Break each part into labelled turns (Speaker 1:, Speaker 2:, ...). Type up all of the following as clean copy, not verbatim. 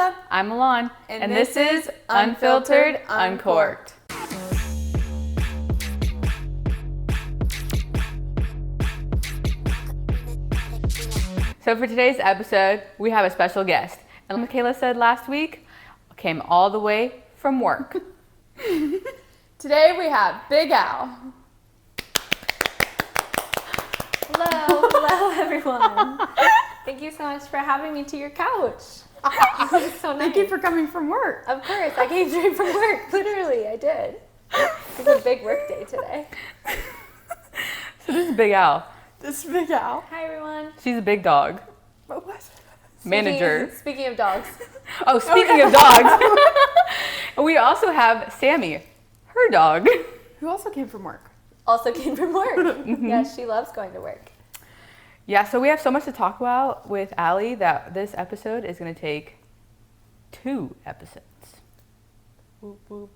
Speaker 1: Michaela.
Speaker 2: I'm Milan. And this is Unfiltered, Uncorked. So for today's episode, we have a special guest. And Michaela said last week, came all the way from work.
Speaker 1: Today we have Big Al.
Speaker 3: Hello everyone. Thank you so much for having me to your couch. This is so nice.
Speaker 1: Thank you for coming from work.
Speaker 3: Of course, I came straight from work. Literally, I did. It's a big work day today.
Speaker 2: So this is Big Al.
Speaker 1: This is Big Al.
Speaker 3: Hi everyone.
Speaker 2: She's a big dog.
Speaker 1: What?
Speaker 2: Manager.
Speaker 3: Speaking of dogs.
Speaker 2: Oh, speaking of dogs. We also have Sammy, her dog.
Speaker 1: Who also came from work.
Speaker 3: Also came from work. Yes, she loves going to work.
Speaker 2: Yeah, so we have so much to talk about with Allie that this episode is going to take 2 episodes.
Speaker 3: Whoop, whoop.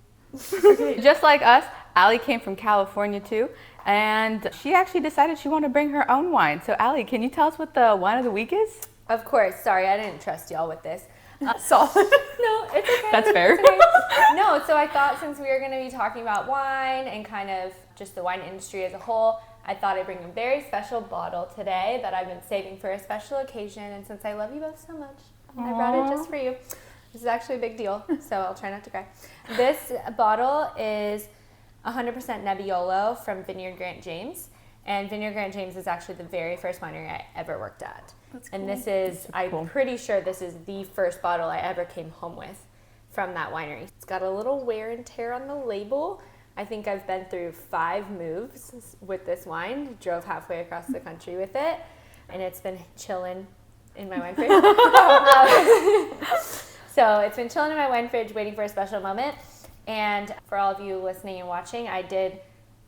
Speaker 1: Okay.
Speaker 2: Just like us, Allie came from California too, and she actually decided she wanted to bring her own wine. So Allie, can you tell us what the wine of the week is?
Speaker 3: Of course. Sorry, I didn't trust y'all with this.
Speaker 1: Solid.
Speaker 3: No, it's okay.
Speaker 2: That's fair.
Speaker 3: It's okay. No, so I thought since we were going to be talking about wine and kind of just the wine industry as a whole, I thought I'd bring a very special bottle today that I've been saving for a special occasion. And since I love you both so much, I brought it just for you. This is actually a big deal, so I'll try not to cry. This bottle is 100% Nebbiolo from Vineyard Grant James. And Vineyard Grant James is actually the very first winery I ever worked at.
Speaker 1: That's cool.
Speaker 3: And this is, I'm pretty sure this is the first bottle I ever came home with from that winery. It's got a little wear and tear on the label. I think I've been through 5 moves with this wine, drove halfway across the country with it, and it's been chilling in my wine fridge. So it's been chilling in my wine fridge waiting for a special moment. And for all of you listening and watching, I did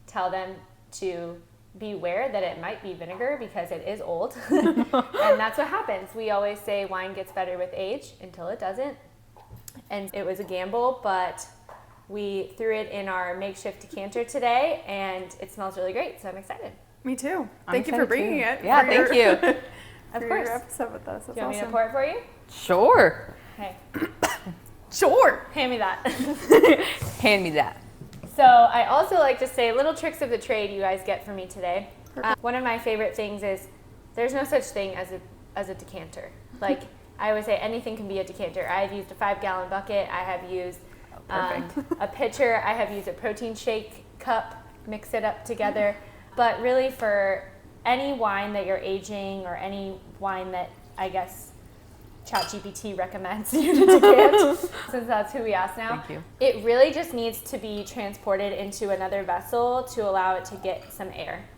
Speaker 3: tell them to beware that it might be vinegar because it is old. And that's what happens. We always say wine gets better with age until it doesn't. And it was a gamble, but we threw it in our makeshift decanter today and it smells really great, so I'm excited.
Speaker 1: Me too.
Speaker 2: I'm
Speaker 1: Thank you for
Speaker 2: excited
Speaker 1: bringing
Speaker 2: too.
Speaker 1: it.
Speaker 2: Yeah,
Speaker 1: for
Speaker 2: thank you.
Speaker 3: Of
Speaker 1: for
Speaker 3: course.
Speaker 1: your episode with us. That's
Speaker 3: Do you want me to
Speaker 1: awesome.
Speaker 3: pour it for you?
Speaker 2: Sure.
Speaker 3: Okay.
Speaker 1: Sure.
Speaker 3: Hand me that.
Speaker 2: Hand me that.
Speaker 3: So I also like to say little tricks of the trade you guys get from me today. One of my favorite things is there's no such thing as a decanter. Like I always say, anything can be a decanter. I have used a 5-gallon bucket. I have used a pitcher. I have used a protein shake cup. Mix it up together. But really, for any wine that you're aging or any wine that I guess ChatGPT recommends you to decant, since that's who we ask now.
Speaker 2: Thank you.
Speaker 3: It really just needs to be transported into another vessel to allow it to get some air.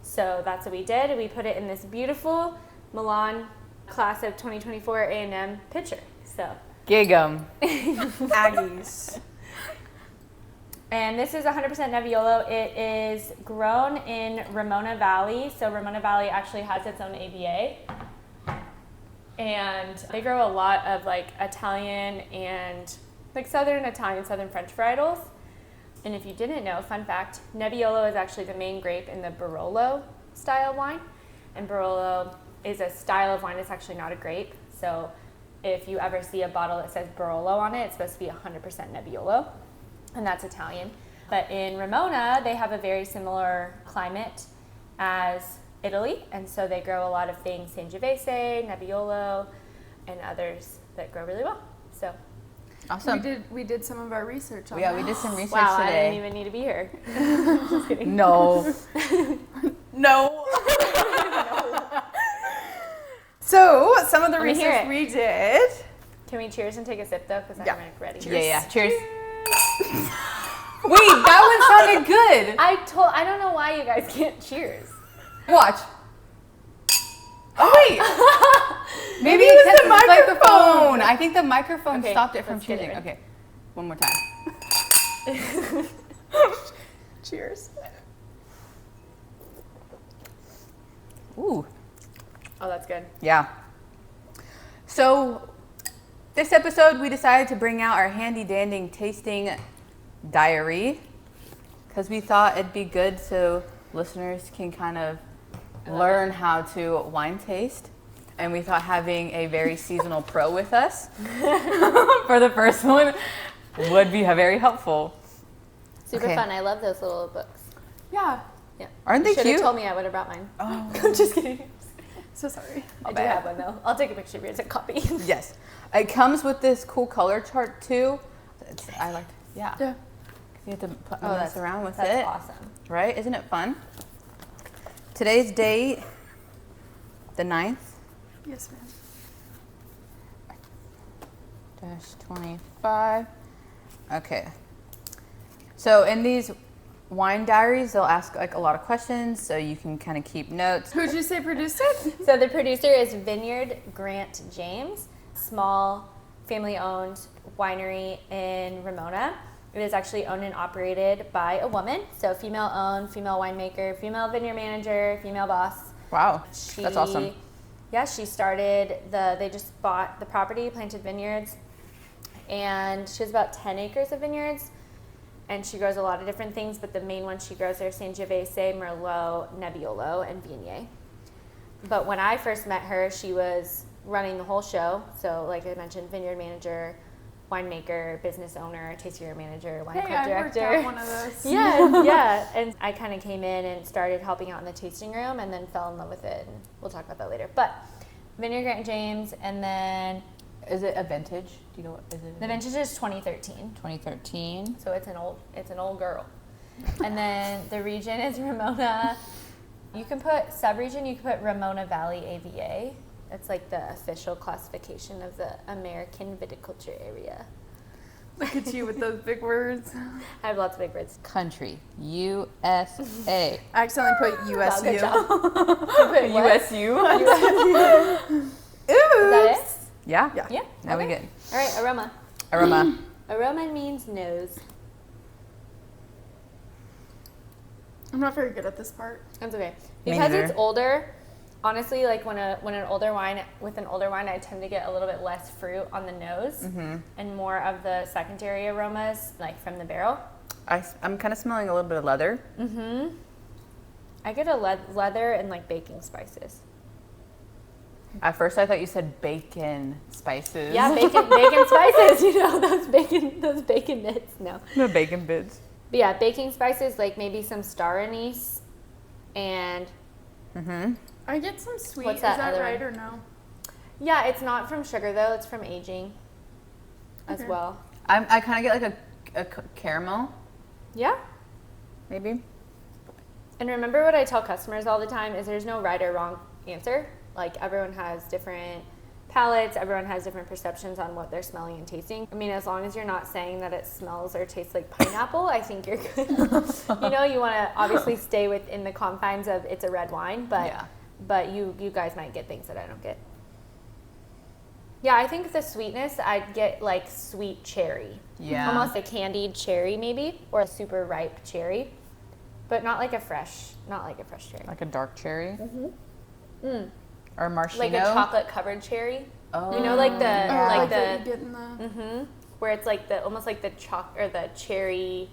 Speaker 3: So that's what we did. We put it in this beautiful Milan class of 2024 A&M pitcher. So
Speaker 2: Gig 'em.
Speaker 1: Aggies.
Speaker 3: And this is 100% Nebbiolo. It is grown in Ramona Valley. So Ramona Valley actually has its own AVA. And they grow a lot of like Italian and like Southern Italian, Southern French varietals. And if you didn't know, fun fact, Nebbiolo is actually the main grape in the Barolo style wine. And Barolo is a style of wine, it's actually not a grape. So if you ever see a bottle that says Barolo on it, it's supposed to be 100% Nebbiolo. And that's Italian. But in Ramona, they have a very similar climate as Italy, and so they grow a lot of things, Sangiovese, Nebbiolo, and others that grow really well. So
Speaker 2: Awesome.
Speaker 1: We did some of our research on
Speaker 2: Yeah,
Speaker 1: that.
Speaker 2: we did some research
Speaker 3: wow, I
Speaker 2: today.
Speaker 3: didn't even need to be here. Just kidding.
Speaker 2: No.
Speaker 1: No. So, some of the
Speaker 3: Let me hear
Speaker 1: research
Speaker 3: it.
Speaker 1: we did.
Speaker 3: Can we cheers and take a sip though? Because
Speaker 1: Yeah.
Speaker 3: I'm like ready.
Speaker 2: Yeah. Cheers. Wait, that one sounded good.
Speaker 3: I don't know why you guys can't cheers.
Speaker 2: Watch. Oh wait. Maybe
Speaker 1: it was
Speaker 2: it's
Speaker 1: the
Speaker 2: microphone. I think the microphone
Speaker 3: Okay,
Speaker 2: stopped it from
Speaker 3: let's get it
Speaker 2: choosing.
Speaker 3: ready.
Speaker 2: Okay. One more time.
Speaker 1: Cheers.
Speaker 2: Ooh.
Speaker 3: Oh, that's good.
Speaker 2: Yeah. So this episode we decided to bring out our handy dandy tasting diary because we thought it'd be good so listeners can kind of learn how to wine taste. and we thought having a very seasonal pro with us for the first one would be very helpful.
Speaker 3: Super
Speaker 2: Okay.
Speaker 3: fun. I love those little books.
Speaker 1: Yeah.
Speaker 3: Yeah.
Speaker 2: Aren't they
Speaker 3: Should
Speaker 2: cute?
Speaker 3: have told me, I would have brought mine.
Speaker 2: Oh.
Speaker 3: I'm just kidding.
Speaker 1: So sorry.
Speaker 3: I do have one though. I'll take a picture of yours and copy.
Speaker 2: Yes. It comes with this cool color chart too. I like, yeah.
Speaker 1: Yeah.
Speaker 2: You have to put
Speaker 3: Oh,
Speaker 2: mess around with
Speaker 3: that's
Speaker 2: it.
Speaker 3: awesome.
Speaker 2: Right? Isn't it fun? Today's date, the 9th,
Speaker 1: Yes, ma'am.
Speaker 2: -25. Okay. So in these wine diaries, they'll ask like a lot of questions, so you can kind of keep notes.
Speaker 1: Who'd you say produced it?
Speaker 3: So the producer is Vineyard Grant James, small family-owned winery in Ramona. It is actually owned and operated by a woman, so female-owned, female winemaker, female vineyard manager, female boss.
Speaker 2: Wow, that's awesome.
Speaker 3: Yeah, she started they just bought the property, planted vineyards, and she has about 10 acres of vineyards, and she grows a lot of different things, but the main ones she grows are Sangiovese, Merlot, Nebbiolo, and Viognier. But when I first met her, she was running the whole show, so like I mentioned, vineyard manager, winemaker, business owner, tasting room manager, wine club
Speaker 1: I worked
Speaker 3: director.
Speaker 1: out one of those.
Speaker 3: Yeah. And I kind of came in and started helping out in the tasting room and then fell in love with it. And we'll talk about that later. But Vineyard Grant James, and then
Speaker 2: Is it a vintage? Do you know what is it?
Speaker 3: the vintage is 2013.
Speaker 2: 2013.
Speaker 3: So it's an old girl. And then the region is Ramona. You can put sub-region, you can put Ramona Valley AVA. That's like the official classification of the American viticulture area.
Speaker 1: Look at you with those big words.
Speaker 3: I have lots of big words.
Speaker 2: Country, USA.
Speaker 1: I accidentally put
Speaker 3: Wow,
Speaker 1: USU.
Speaker 3: good job. Wait, what?
Speaker 2: USU.
Speaker 3: Is that it?
Speaker 2: Yeah.
Speaker 1: Yeah.
Speaker 3: Yeah.
Speaker 2: Now we
Speaker 3: okay.
Speaker 2: good.
Speaker 3: All right, aroma.
Speaker 2: Aroma.
Speaker 3: Aroma means nose.
Speaker 1: I'm not very good at this part.
Speaker 3: That's okay.
Speaker 2: Me
Speaker 3: Because
Speaker 2: neither.
Speaker 3: it's older, honestly, like with an older wine, I tend to get a little bit less fruit on the nose and more of the secondary aromas, like from the barrel.
Speaker 2: I'm kind of smelling a little bit of leather.
Speaker 3: I get a leather and like baking spices.
Speaker 2: At first, I thought you said bacon spices.
Speaker 3: Yeah, bacon spices. You know those bacon bits. No.
Speaker 2: The bacon bits.
Speaker 3: But yeah, baking spices, like maybe some star anise, and
Speaker 1: I get some sweet.
Speaker 3: What's
Speaker 1: Is
Speaker 3: that
Speaker 1: that
Speaker 3: other
Speaker 1: right
Speaker 3: one?
Speaker 1: or no?
Speaker 3: yeah, it's not from sugar though; it's from aging, as
Speaker 1: Okay.
Speaker 3: well.
Speaker 2: I kind of get like a caramel,
Speaker 3: Yeah.
Speaker 2: maybe.
Speaker 3: And remember what I tell customers all the time is there's no right or wrong answer. Like everyone has different palates, everyone has different perceptions on what they're smelling and tasting. I mean, as long as you're not saying that it smells or tastes like pineapple, I think you're good. You know, you want to obviously stay within the confines of it's a red wine, but you guys might get things that I don't get. Yeah, I think the sweetness, I'd get like sweet cherry.
Speaker 2: Yeah.
Speaker 3: Almost a candied cherry maybe, or a super ripe cherry. But not like a fresh cherry.
Speaker 2: Like a dark cherry. Or maraschino.
Speaker 3: Like a chocolate covered cherry.
Speaker 2: Oh.
Speaker 3: You know, like the
Speaker 1: Like
Speaker 3: the
Speaker 1: what you get in the.
Speaker 3: where it's like the almost like the the cherry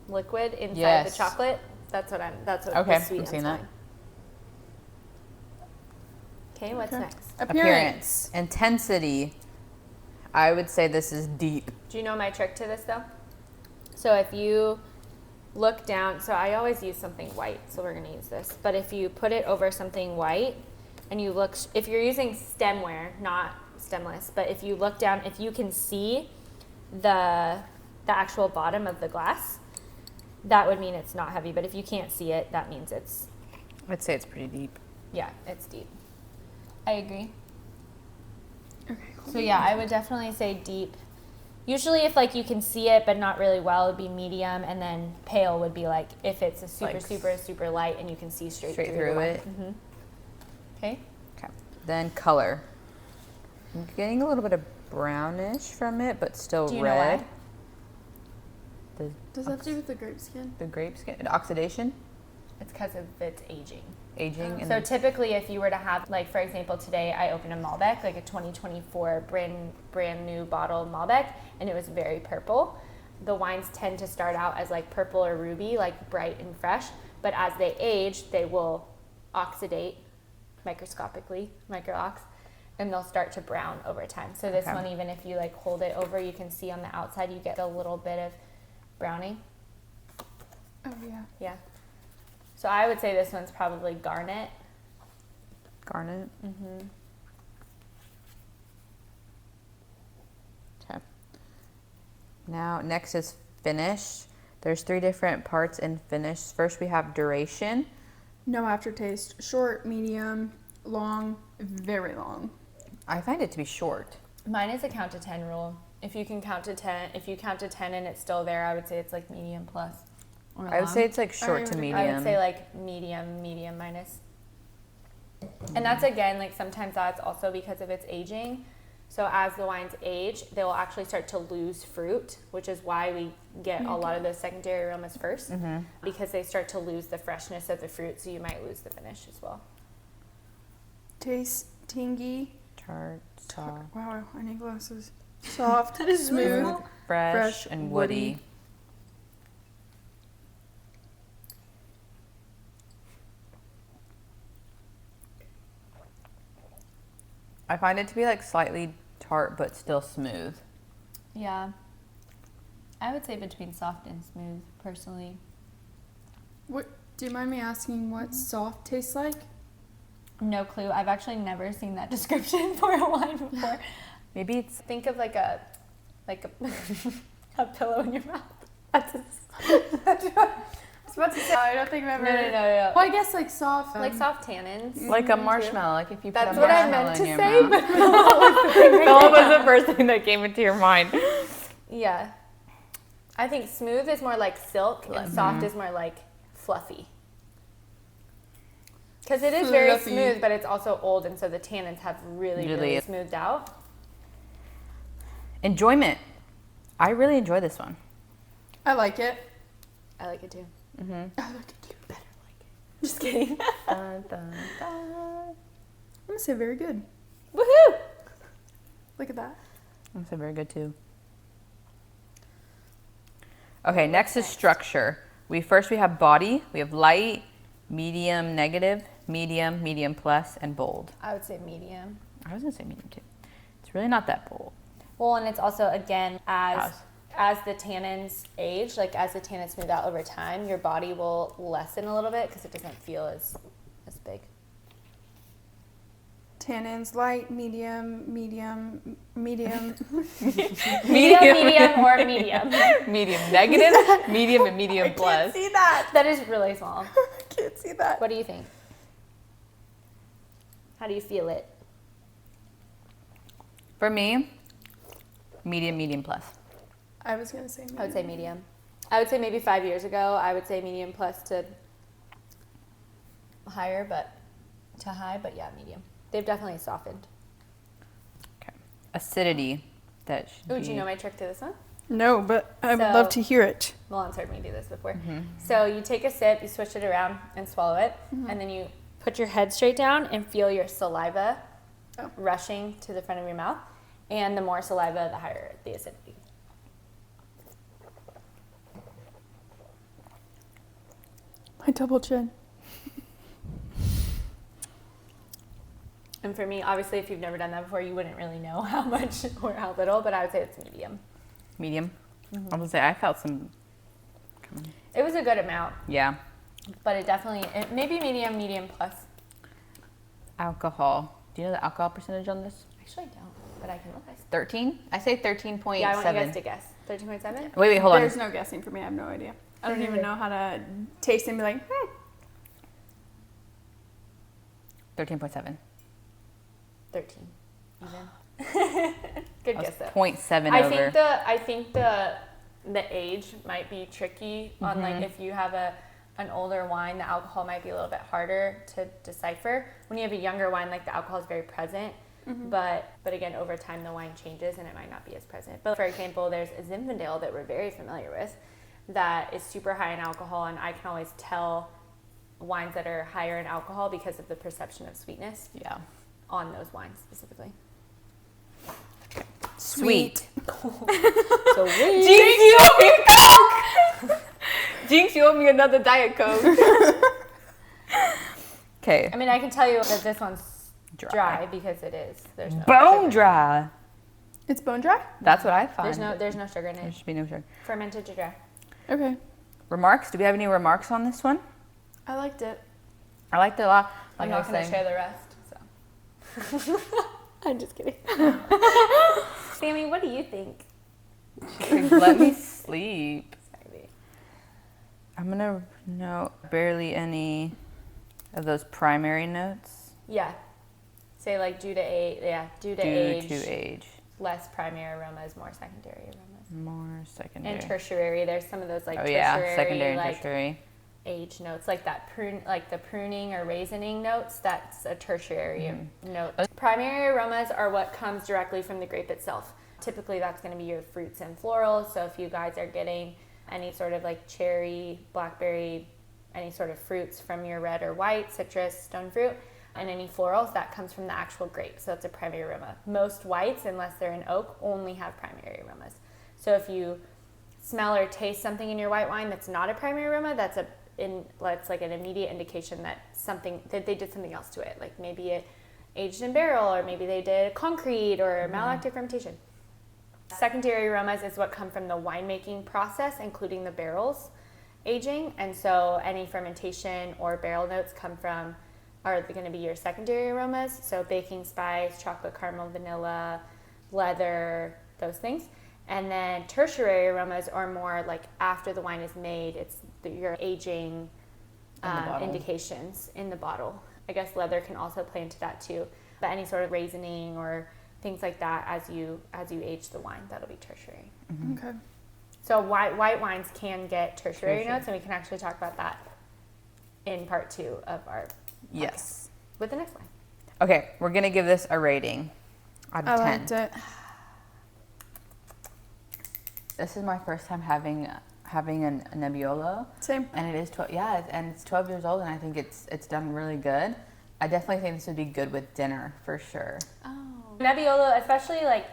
Speaker 3: liquid inside
Speaker 2: Yes.
Speaker 3: the chocolate. That's what
Speaker 2: Okay,
Speaker 3: the sweet
Speaker 2: I'm seeing
Speaker 3: I'm
Speaker 2: that.
Speaker 3: Okay, what's
Speaker 1: Okay.
Speaker 3: next?
Speaker 2: Appearance. Intensity. I would say this is deep.
Speaker 3: Do you know my trick to this though? So if you look down, so I always use something white, so we're gonna use this. But if you put it over something white and you look, if you're using stemware, not stemless, but if you look down, if you can see the actual bottom of the glass, that would mean it's not heavy. But if you can't see it, that means it's,
Speaker 2: I'd say it's pretty deep.
Speaker 3: yeah, it's deep. I agree.
Speaker 1: Okay, cool.
Speaker 3: So yeah, I would definitely say deep. Usually if like you can see it but not really well, it would be medium, and then pale would be like if it's a super,
Speaker 2: Like
Speaker 3: super light and you can see straight through
Speaker 2: through
Speaker 3: the
Speaker 2: it.
Speaker 3: wine. Okay.
Speaker 2: Okay. Then color. I'm getting a little bit of brownish from it, but still
Speaker 3: Do you know
Speaker 2: red.
Speaker 3: why?
Speaker 1: Does that have to do with the grape skin?
Speaker 2: The grape skin, oxidation,
Speaker 3: It's because of its aging.
Speaker 2: aging, and
Speaker 3: So typically if you were to have, like for example today I opened a Malbec, like a 2024 brand new bottle Malbec, and it was very purple. The wines tend to start out as like purple or ruby, like bright and fresh, but as they age they will oxidate microscopically, micro-ox, and they'll start to brown over time. So this
Speaker 2: Okay.
Speaker 3: one, even if you like hold it over, you can see on the outside you get a little bit of browning.
Speaker 1: Oh, yeah.
Speaker 3: Yeah. So I would say this one's probably garnet.
Speaker 2: Garnet.
Speaker 3: Mm-hmm.
Speaker 2: Okay. Now, next is finish. There's 3 different parts in finish. First, we have duration.
Speaker 1: No aftertaste. Short, medium, long, very long.
Speaker 2: I find it to be short.
Speaker 3: Mine is a count to 10 rule. If you can count to 10, if you count to 10 and it's still there, I would say it's like medium plus. Or
Speaker 2: I would
Speaker 3: long.
Speaker 2: say it's like short to medium.
Speaker 3: I would say like medium minus. And that's again, like sometimes that's also because of its aging. So as the wines age, they will actually start to lose fruit, which is why we get a lot of those secondary aromas first, because they start to lose the freshness of the fruit, so you might lose the finish as well.
Speaker 1: Taste, tingy.
Speaker 2: Tart, soft,
Speaker 1: Wow, I need glasses. Soft,
Speaker 3: That is really
Speaker 1: smooth,
Speaker 3: small.
Speaker 2: fresh, and woody. I find it to be like slightly tart but still smooth.
Speaker 3: Yeah. I would say between soft and smooth, personally.
Speaker 1: What? Do you mind me asking what soft tastes like?
Speaker 3: No clue. I've actually never seen that description for a wine before.
Speaker 2: Maybe it's
Speaker 3: Think of like a a pillow in your mouth. That's
Speaker 1: I was about to say, I don't think I've ever.
Speaker 3: No.
Speaker 1: Well, I guess like soft.
Speaker 3: Like soft tannins.
Speaker 2: like a marshmallow, like if you put
Speaker 3: That's
Speaker 2: a
Speaker 3: what I
Speaker 2: marshmallow
Speaker 3: meant to
Speaker 2: in your
Speaker 3: say,
Speaker 2: mouth.
Speaker 3: but
Speaker 2: That was the first thing that came into your mind.
Speaker 3: yeah. I think smooth is more like silk and soft is more like fluffy. Because it is very
Speaker 1: Fluffy.
Speaker 3: smooth, but it's also old, and so the tannins have really smoothed out.
Speaker 2: Enjoyment. I really enjoy this one.
Speaker 1: I like it.
Speaker 3: I like it too.
Speaker 1: I like it too. Better like it.
Speaker 3: Just kidding.
Speaker 2: Dun, dun, dun.
Speaker 1: I'm gonna say very good.
Speaker 3: Woohoo!
Speaker 1: Look at that.
Speaker 2: That's very good too. Okay, next is structure. We have body, we have light, medium, negative, medium plus, and bold.
Speaker 3: I would say medium.
Speaker 2: I was gonna say medium too. It's really not that bold.
Speaker 3: Well, and it's also, again, as the tannins age, like as the tannins smooth out over time, your body will lessen a little bit because it doesn't feel as big.
Speaker 1: Tannins, light, medium.
Speaker 3: Medium or medium.
Speaker 2: Medium negative, medium, and medium plus.
Speaker 1: See that?
Speaker 3: That is really small.
Speaker 1: I can't see that.
Speaker 3: What do you think? How do you feel it?
Speaker 2: For me, medium plus.
Speaker 1: I was gonna say medium.
Speaker 3: I would say medium. I would say maybe 5 years ago, I would say medium plus to higher, but yeah, medium. They've definitely softened.
Speaker 2: Okay. Acidity. That should
Speaker 3: Oh,
Speaker 2: be.
Speaker 3: do you know my trick to this one?
Speaker 1: No, but I would
Speaker 3: So-
Speaker 1: love to hear it.
Speaker 3: Milan's heard me do this before. So you take a sip, you swish it around and swallow it, and then you put your head straight down and feel your saliva rushing to the front of your mouth. And the more saliva, the higher the acidity.
Speaker 1: My double chin.
Speaker 3: And for me, obviously, if you've never done that before, you wouldn't really know how much or how little, but I would say it's medium.
Speaker 2: Medium. I was gonna say I felt some.
Speaker 3: It was a good amount,
Speaker 2: Yeah.
Speaker 3: but it maybe medium plus.
Speaker 2: Alcohol. Do you know the alcohol percentage on this?
Speaker 3: Actually, I don't, but I can look.
Speaker 2: 13? I say 13.7.
Speaker 3: Yeah, I want you guys to guess. 13.7?
Speaker 2: Wait, hold on.
Speaker 1: There's no guessing for me. I have no idea. I don't even know how to taste and be like,
Speaker 2: 13.7.
Speaker 3: 13. Even. Good guess though.
Speaker 2: 0.7
Speaker 3: I
Speaker 2: over.
Speaker 3: think the age might be tricky on like if you have an older wine, the alcohol might be a little bit harder to decipher. When you have a younger wine, like the alcohol is very present, but again over time the wine changes and it might not be as present. But for example, there's a Zinfandel that we're very familiar with that is super high in alcohol, and I can always tell wines that are higher in alcohol because of the perception of sweetness
Speaker 2: Yeah.
Speaker 3: on those wines specifically.
Speaker 2: Sweet.
Speaker 3: So
Speaker 2: Jinx, you owe me a Coke! Jinx, you owe me another Diet Coke. Okay.
Speaker 3: I mean, I can tell you that this one's dry because it is. There's no
Speaker 2: Bone
Speaker 3: sugar.
Speaker 2: dry.
Speaker 1: It's bone dry?
Speaker 2: That's what I find.
Speaker 3: There's no sugar in
Speaker 2: There
Speaker 3: it.
Speaker 2: should be no sugar.
Speaker 3: Fermented to dry.
Speaker 1: Okay.
Speaker 2: Remarks? Do we have any remarks on this one?
Speaker 1: I liked it.
Speaker 2: I liked it a lot.
Speaker 3: I'm
Speaker 2: Like I
Speaker 3: not
Speaker 2: was
Speaker 3: going to
Speaker 2: saying.
Speaker 3: share the rest. So. I'm just kidding. Sammy, what do you think?
Speaker 2: She's like, let me sleep.
Speaker 3: Sorry.
Speaker 2: I'm gonna note barely any of those primary notes.
Speaker 3: Yeah. Say like due to age. Yeah, due to
Speaker 2: Due
Speaker 3: age.
Speaker 2: to age.
Speaker 3: Less primary aromas, more secondary aromas.
Speaker 2: More secondary.
Speaker 3: And tertiary. There's some of those like
Speaker 2: oh
Speaker 3: tertiary,
Speaker 2: yeah, secondary and
Speaker 3: like
Speaker 2: tertiary.
Speaker 3: age notes, like that like the pruning or raisioning notes. That's a tertiary note. Primary aromas are what comes directly from the grape itself. Typically, that's going to be your fruits and florals. So if you guys are getting any sort of like cherry, blackberry, any sort of fruits from your red or white, citrus, stone fruit, and any florals, that comes from the actual grape. So that's a primary aroma. Most whites, unless they're an oak, only have primary aromas. So if you smell or taste something in your white wine that's not a primary aroma, that's like an immediate indication that they did something else to it. Like maybe it aged in barrel, or maybe they did concrete or malolactic fermentation. Secondary aromas is what come from the winemaking process, including the barrels aging. And so any fermentation or barrel notes are going to be your secondary aromas. So baking spice, chocolate, caramel, vanilla, leather, those things. And then tertiary aromas are more like after the wine is made, it's your aging indications in the bottle. I guess leather can also play into that too. But any sort of raisioning or things like that as you age the wine, that'll be tertiary.
Speaker 2: Mm-hmm.
Speaker 1: Okay.
Speaker 3: So white wines can get tertiary notes, and we can actually talk about that in part 2 of our
Speaker 2: Yes.
Speaker 3: podcast with the next wine.
Speaker 2: Okay, we're gonna give this a rating out of 10.
Speaker 1: I liked it.
Speaker 2: This is my first time having a Nebbiolo.
Speaker 1: Same.
Speaker 2: And it is 12. Yeah, and it's 12 years old, and I think it's done really good. I definitely think this would be good with dinner for sure.
Speaker 3: Oh. Nebbiolo, especially like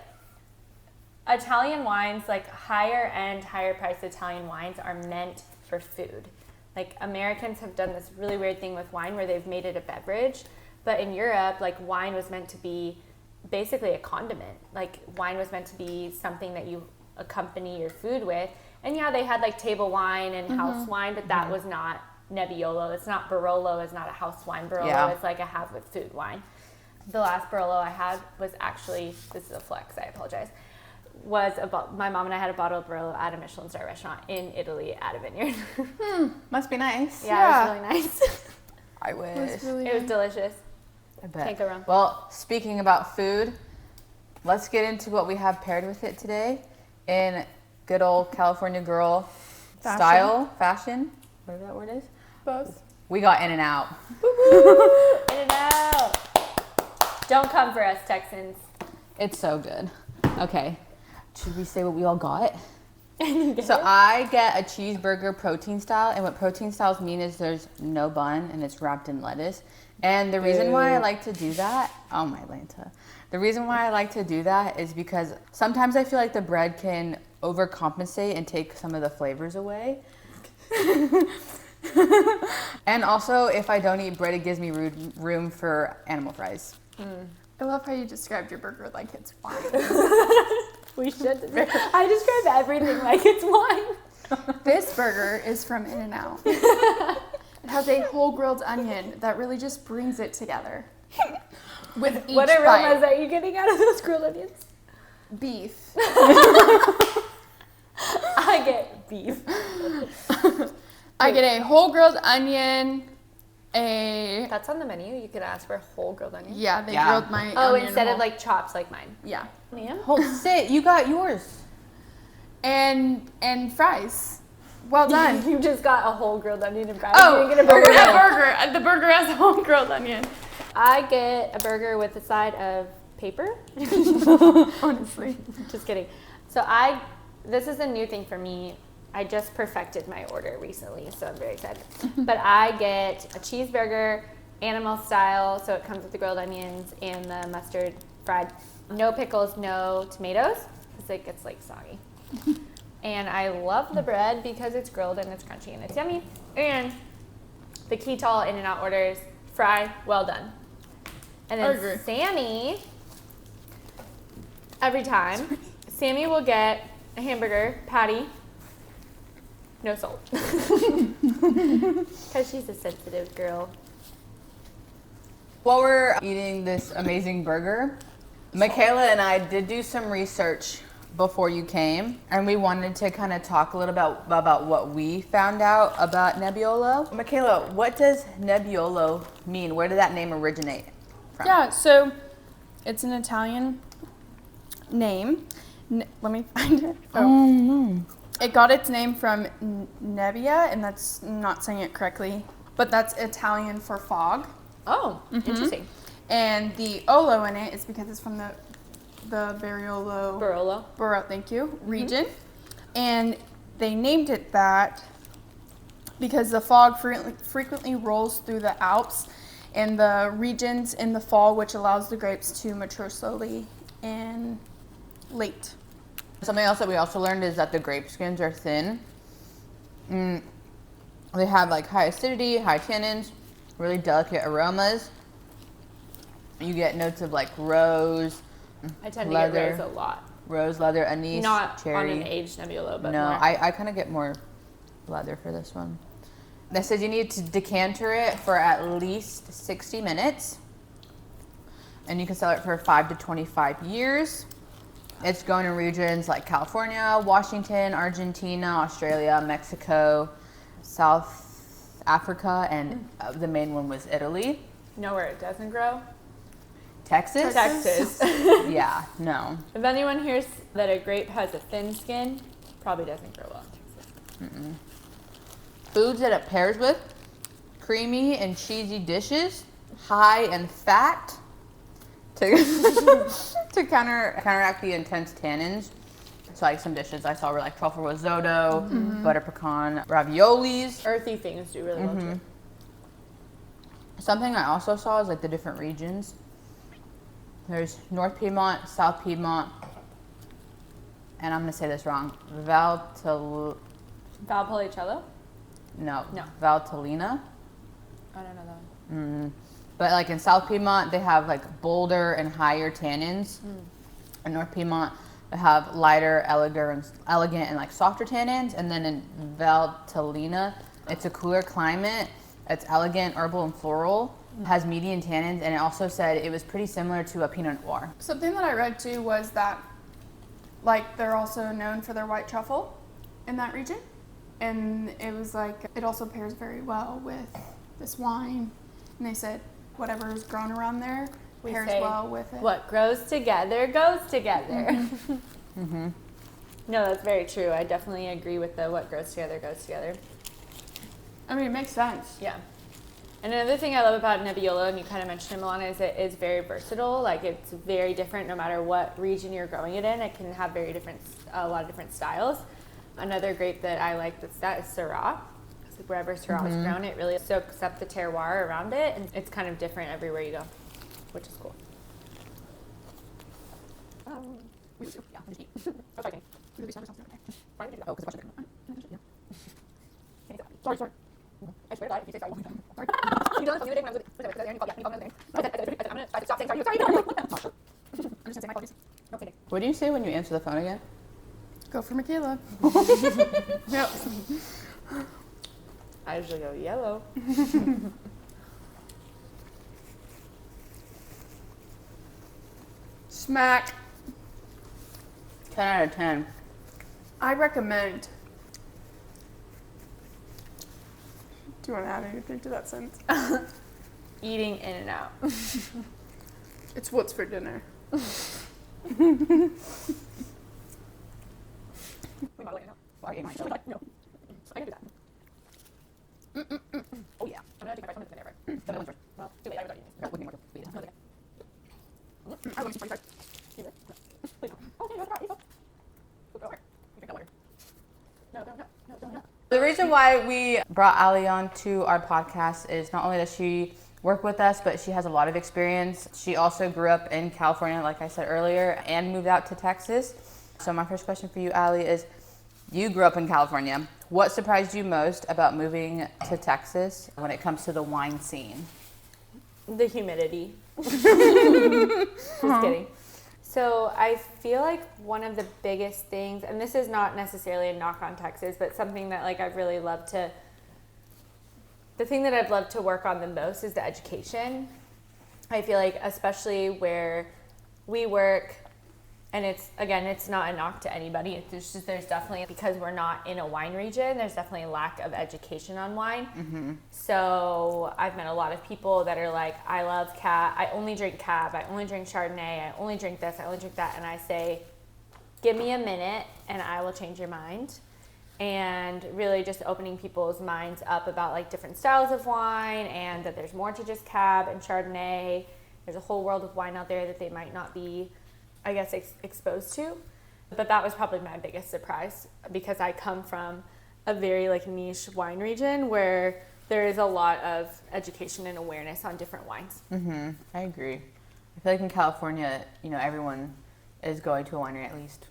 Speaker 3: Italian wines, like higher end, higher priced Italian wines are meant for food. Like Americans have done this really weird thing with wine where they've made it a beverage, but in Europe, like wine was meant to be basically a condiment. Like wine was meant to be something that you accompany your food with. And yeah, they had like table wine and house wine, but that was not Nebbiolo. It's not Barolo. It's not a house wine. Barolo is like a have with food wine. The last Barolo I had was actually, this is a flex, I apologize, my mom and I had a bottle of Barolo at a Michelin star restaurant in Italy at a vineyard.
Speaker 2: Must be nice.
Speaker 3: Yeah, it was really nice.
Speaker 2: I
Speaker 1: It
Speaker 2: wish.
Speaker 1: was really
Speaker 3: It was delicious.
Speaker 2: I bet.
Speaker 3: Can't go wrong.
Speaker 2: Well, speaking about food, let's get into what we have paired with it today in good old California girl fashion, whatever that word is.
Speaker 1: both.
Speaker 2: We got In-N-Out.
Speaker 3: In and out. Don't come for us, Texans.
Speaker 2: It's so good. Okay, should we say what we all got? So I get a cheeseburger protein style, and what protein styles mean is there's no bun and it's wrapped in lettuce. And the reason why I like to do that, oh my Lanta. The reason why I like to do that is because sometimes I feel like the bread can overcompensate and take some of the flavors away. And also, if I don't eat bread, it gives me room for animal fries.
Speaker 1: I love how you described your burger like it's wine.
Speaker 3: We should. I describe everything like it's wine.
Speaker 1: This burger is from In-N-Out. It has a whole grilled onion that really just brings it together. With each
Speaker 3: What aromas
Speaker 1: bite.
Speaker 3: are you getting out of those grilled onions?
Speaker 1: Beef.
Speaker 3: I get beef.
Speaker 1: I get a whole grilled onion, a...
Speaker 3: That's on the menu. You could ask for whole grilled onion.
Speaker 1: Yeah, they
Speaker 2: Yeah.
Speaker 1: grilled my
Speaker 3: Oh,
Speaker 1: onion
Speaker 3: instead of
Speaker 1: whole.
Speaker 3: like chops like mine.
Speaker 1: Yeah.
Speaker 3: Yeah.
Speaker 2: Hold, sit, you got yours.
Speaker 1: And fries. Well done.
Speaker 3: You just got a whole grilled onion and fries.
Speaker 1: Oh,
Speaker 3: You didn't get a burger.
Speaker 1: a burger. The burger has a whole grilled onion.
Speaker 3: I get a burger with a side of paper.
Speaker 1: Honestly.
Speaker 3: Just kidding. So this is a new thing for me. I just perfected my order recently, so I'm very excited. But I get a cheeseburger, animal style, so it comes with the grilled onions and the mustard fried. No pickles, no tomatoes, because it gets like soggy. And I love the bread because it's grilled and it's crunchy and it's yummy. And the key to all In-N-Out orders, fry, well done. And
Speaker 1: I agree.
Speaker 3: then Sammy, every time, Sammy will get a hamburger patty, no salt. Because she's a sensitive girl.
Speaker 2: While we're eating this amazing burger, Michaela and I did do some research before you came, and we wanted to kind of talk a little about what we found out about Nebbiolo. Michaela, what does Nebbiolo mean? Where did that name originate from?
Speaker 1: Yeah, so it's an Italian name. Let me find it. Oh. It got its name from nebbia, and that's not saying it correctly, but that's Italian for fog.
Speaker 3: Oh, interesting.
Speaker 1: And the olo in it is because it's from the
Speaker 3: Barolo.
Speaker 1: Thank you, region. And they named it that because the fog frequently rolls through the Alps and the regions in the fall, which allows the grapes to mature slowly and late.
Speaker 2: Something else that we also learned is that the grape skins are thin. They have like high acidity, high tannins, really delicate aromas. You get notes of like rose,
Speaker 3: I tend
Speaker 2: leather,
Speaker 3: to get rose a lot.
Speaker 2: Rose, leather, anise,
Speaker 3: Not
Speaker 2: cherry.
Speaker 3: on an aged Nebbiolo, but
Speaker 2: no,
Speaker 3: more.
Speaker 2: I kind of get more leather for this one. They said you need to decanter it for at least 60 minutes. And you can sell it for 5 to 25 years. It's grown in regions like California, Washington, Argentina, Australia, Mexico, South Africa, and the main one was Italy.
Speaker 3: Know where it doesn't grow?
Speaker 2: Texas?
Speaker 3: Texas.
Speaker 2: Yeah, no.
Speaker 3: If anyone hears that a grape has a thin skin, probably doesn't grow well in Texas.
Speaker 2: Foods that it pairs with: creamy and cheesy dishes, high in fat to counteract the intense tannins. So like some dishes I saw were like truffle risotto, butter pecan raviolis.
Speaker 3: Earthy things do really well too.
Speaker 2: Something I also saw is like the different regions. There's North Piedmont, South Piedmont, and I'm gonna say this wrong.
Speaker 3: Valpolicella?
Speaker 2: No.
Speaker 3: No.
Speaker 2: Valtellina.
Speaker 3: I don't know that one.
Speaker 2: But like in South Piedmont, they have like bolder and higher tannins. In North Piedmont, they have lighter, elegant, and like softer tannins. And then in Valtellina, it's a cooler climate. It's elegant, herbal, and floral. It has medium tannins, and it also said it was pretty similar to a Pinot Noir.
Speaker 1: Something that I read too was that, like, they're also known for their white truffle in that region. And it was like, it also pairs very well with this wine. And they said whatever is grown around there pairs well with it.
Speaker 3: What grows together goes together. No, that's very true. I definitely agree with the what grows together goes together.
Speaker 1: I mean, it makes sense.
Speaker 3: Yeah. And another thing I love about Nebbiolo, and you kind of mentioned it, Milana, is it is very versatile. Like, it's very different no matter what region you're growing it in. It can have a lot of different styles. Another grape that I like that's that is Syrah. Because wherever Syrah is grown, it really soaks up the terroir around it, and it's kind of different everywhere you go, which is cool.
Speaker 2: Sorry. I swear to God, if you say sorry, you don't listen to when I was with What do you say when you answer the phone again?
Speaker 1: Go for Michaela.
Speaker 3: Yep. I usually go yellow.
Speaker 1: Smack.
Speaker 2: 10 out of 10.
Speaker 1: I recommend. Do you want to add anything to that sentence?
Speaker 3: Eating in and out.
Speaker 1: It's what's for dinner.
Speaker 2: Oh yeah. I'm gonna take my phone to there. Well, too late. I was already using it. Looking more to I want to start. The reason why we brought Allie on to our podcast is not only does she work with us, but she has a lot of experience. She also grew up in California, like I said earlier, and moved out to Texas. So my first question for you, Allie, is you grew up in California. What surprised you most about moving to Texas when it comes to the wine scene?
Speaker 3: The humidity. Just kidding. So I feel like one of the biggest things, and this is not necessarily a knock on Texas, but something that like I've really loved to, the thing that I've loved to work on the most is the education. I feel like especially where we work, and it's not a knock to anybody. It's just there's definitely, because we're not in a wine region, there's definitely a lack of education on wine.
Speaker 2: Mm-hmm.
Speaker 3: So I've met a lot of people that are like, I love Cab, I only drink Cab, I only drink Chardonnay, I only drink this, I only drink that. And I say, give me a minute and I will change your mind. And really just opening people's minds up about like different styles of wine, and that there's more to just Cab and Chardonnay. There's a whole world of wine out there that they might not be, I guess, exposed to. But that was probably my biggest surprise, because I come from a very like niche wine region where there is a lot of education and awareness on different wines.
Speaker 2: Mm-hmm. I agree. I feel like in California, everyone is going to a winery at least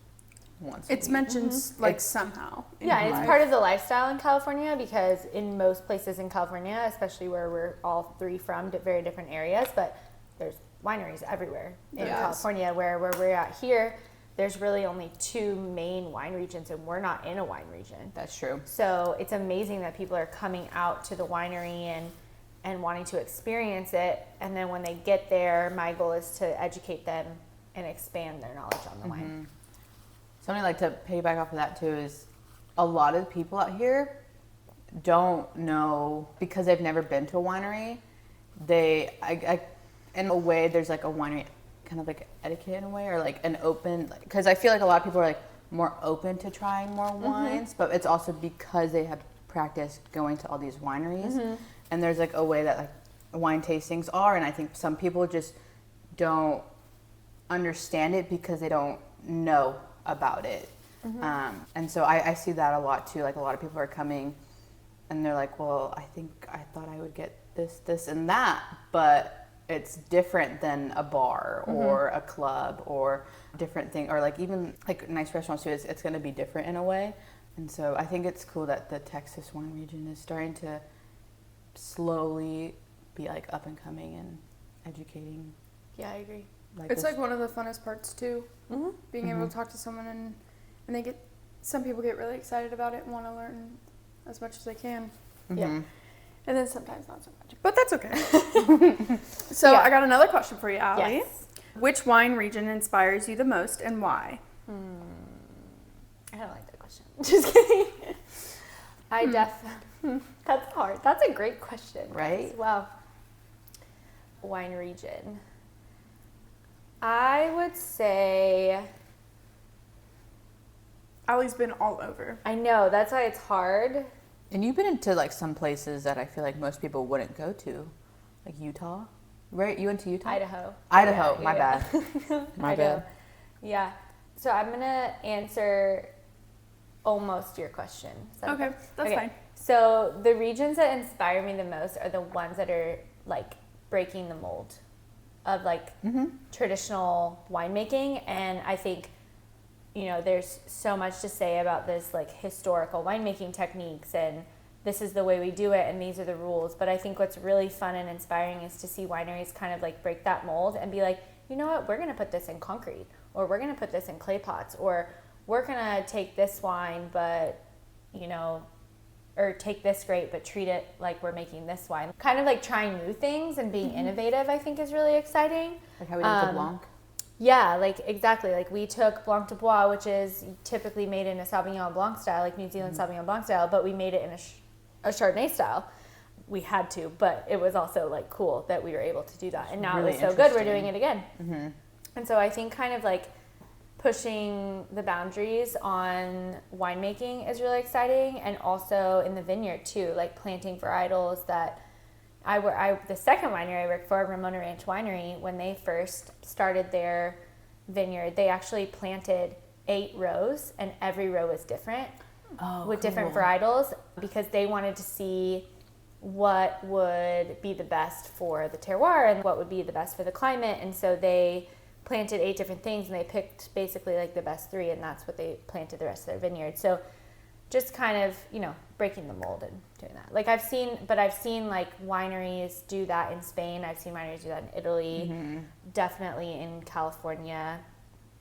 Speaker 2: once a
Speaker 1: It's
Speaker 2: week.
Speaker 1: mentioned like somehow.
Speaker 3: Yeah, it's part of the lifestyle in California, because in most places in California, especially where we're all three from very different areas, but there's wineries everywhere in California, where we're at here, there's really only two main wine regions, and we're not in a wine region.
Speaker 2: That's true.
Speaker 3: So it's amazing that people are coming out to the winery and wanting to experience it. And then when they get there, my goal is to educate them and expand their knowledge on the wine.
Speaker 2: Something like to piggyback off of that too is a lot of the people out here don't know, because they've never been to a winery. I in a way, there's like a winery kind of like etiquette in a way, or like an open, because I feel like a lot of people are like more open to trying more wines, but it's also because they have practiced going to all these wineries, and there's like a way that like wine tastings are, and I think some people just don't understand it because they don't know about it. And so I see that a lot too. Like a lot of people are coming and they're like, well, I thought I would get this and that, but it's different than a bar or a club or different thing, or like even like nice restaurants too. It's going to be different in a way. And so I think it's cool that the Texas wine region is starting to slowly be like up and coming and educating.
Speaker 3: Yeah, I agree.
Speaker 1: It's like one of the funnest parts too, being able to talk to someone and some people get really excited about it and want to learn as much as they can.
Speaker 3: Yeah.
Speaker 1: And then sometimes not so much, but that's okay. So I got another question for you, Allie.
Speaker 3: Yes.
Speaker 1: Which wine region inspires you the most and why?
Speaker 3: I don't like that question. Just kidding. That's hard. That's a great question.
Speaker 2: Right?
Speaker 3: Wow. Wine region. I would say,
Speaker 1: Allie's been all over.
Speaker 3: I know, that's why it's hard.
Speaker 2: And you've been into like some places that I feel like most people wouldn't go to, like Utah, right? You went to Utah?
Speaker 3: Idaho.
Speaker 2: Idaho, my bad. My
Speaker 3: Idaho.
Speaker 2: bad.
Speaker 3: Yeah. So I'm going to answer almost your question. Is that
Speaker 1: Okay, that's fine.
Speaker 3: So the regions that inspire me the most are the ones that are like breaking the mold of like traditional winemaking. And I think, there's so much to say about this like historical winemaking techniques, and this is the way we do it and these are the rules. But I think what's really fun and inspiring is to see wineries kind of like break that mold and be like, you know what, we're going to put this in concrete, or we're going to put this in clay pots, or we're going to take this wine, but, or take this grape, but treat it like we're making this wine. Kind of like trying new things and being innovative, I think is really exciting.
Speaker 2: Like how we did the Blanc?
Speaker 3: Yeah, like exactly. Like we took Blanc de Bois, which is typically made in a Sauvignon Blanc style, like New Zealand Sauvignon Blanc style, but we made it in a Chardonnay style. We had to, but it was also like cool that we were able to do that. And now
Speaker 2: really
Speaker 3: it was so good, we're doing it again. And so I think kind of like pushing the boundaries on winemaking is really exciting, and also in the vineyard too, like planting varietals that the second winery I worked for, Ramona Ranch Winery, when they first started their vineyard, they actually planted 8 rows, and every row was different with different varietals, because they wanted to see what would be the best for the terroir and what would be the best for the climate. And so they planted 8 different things, and they picked basically like the best 3, and that's what they planted the rest of their vineyard. So just kind of, breaking the mold and doing that. Like I've seen like wineries do that in Spain. I've seen wineries do that in Italy, definitely in California,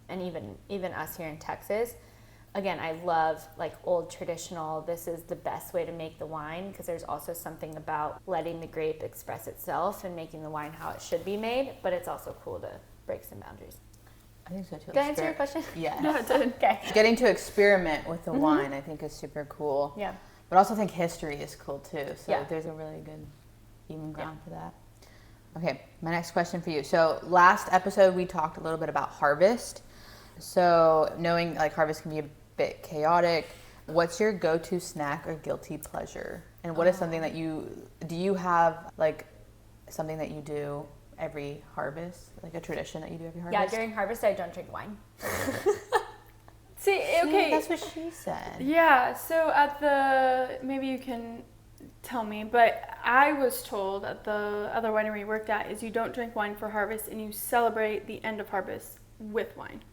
Speaker 3: and even us here in Texas. Again, I love like old traditional, this is the best way to make the wine, because there's also something about letting the grape express itself and making the wine how it should be made, but it's also cool to break some boundaries.
Speaker 2: I think so too.
Speaker 3: Did I answer your question?
Speaker 2: Yeah.
Speaker 1: Yeah, it did.
Speaker 3: Okay.
Speaker 2: Getting to experiment with the wine, I think, is super cool.
Speaker 3: Yeah.
Speaker 2: But I also think history is cool too. So
Speaker 3: Yeah.
Speaker 2: there's a really good even ground for that. Okay, my next question for you. So last episode we talked a little bit about harvest. So knowing like harvest can be a bit chaotic, what's your go-to snack or guilty pleasure? And what is something that do you have like something that you do every harvest, like a tradition that you do every harvest?
Speaker 3: Yeah, during harvest I don't drink wine.
Speaker 1: See, okay.
Speaker 2: That's what she said.
Speaker 1: Yeah, so maybe you can tell me, but I was told at the other winery we worked at is you don't drink wine for harvest and you celebrate the end of harvest with wine.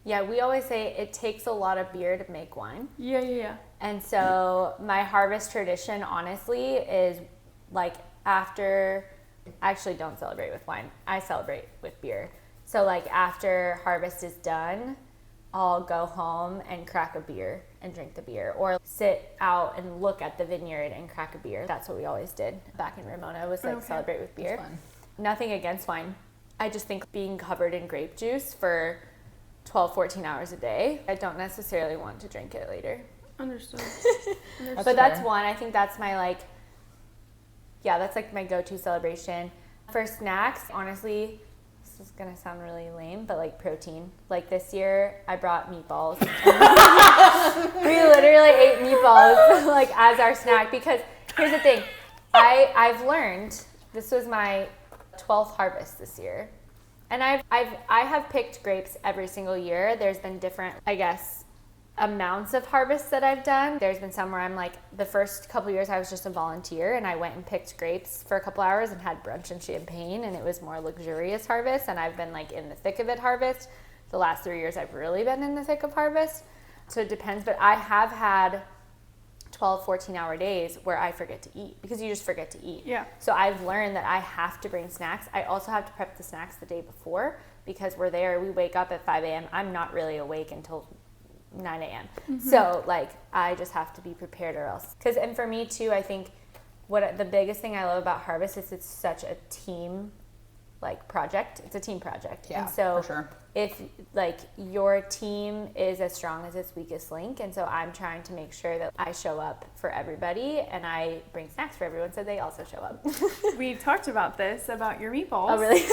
Speaker 3: Yeah, we always say it takes a lot of beer to make wine.
Speaker 1: Yeah.
Speaker 3: And so my harvest tradition, honestly, is like I actually don't celebrate with wine. I celebrate with beer. So like after harvest is done, I'll go home and crack a beer and drink the beer, or sit out and look at the vineyard and crack a beer. That's what we always did back in Ramona, was like celebrate with beer.
Speaker 2: That's fun.
Speaker 3: Nothing against wine. I just think being covered in grape juice for 12, 14 hours a day, I don't necessarily want to drink it later.
Speaker 1: Understood.
Speaker 3: But that's one. I think that's my that's like my go-to celebration. For snacks, honestly, this is gonna sound really lame, but like protein. Like this year, I brought meatballs. We literally ate meatballs like as our snack, because here's the thing. I've learned, this was my 12th harvest this year, and I have picked grapes every single year. There's been different, I guess, amounts of harvests that I've done. There's been some where I'm like, the first couple years I was just a volunteer and I went and picked grapes for a couple hours and had brunch and champagne, and it was more luxurious harvest, and I've been like in the thick of it harvest. The last 3 years I've really been in the thick of harvest. So it depends, but I have had 12, 14-hour days where I forget to eat, because you just forget to eat.
Speaker 1: Yeah.
Speaker 3: So I've learned that I have to bring snacks. I also have to prep the snacks the day before, because we're there, we wake up at 5 a.m. I'm not really awake until 9 a.m. So like I just have to be prepared, or else. And for me too, I think what the biggest thing I love about harvest is it's such a team project. It's a team project.
Speaker 2: Yeah,
Speaker 3: and so
Speaker 2: for sure.
Speaker 3: If like your team is as strong as its weakest link, and so I'm trying to make sure that I show up for everybody and I bring snacks for everyone so they also show up.
Speaker 1: We talked about your meatballs.
Speaker 3: Oh really?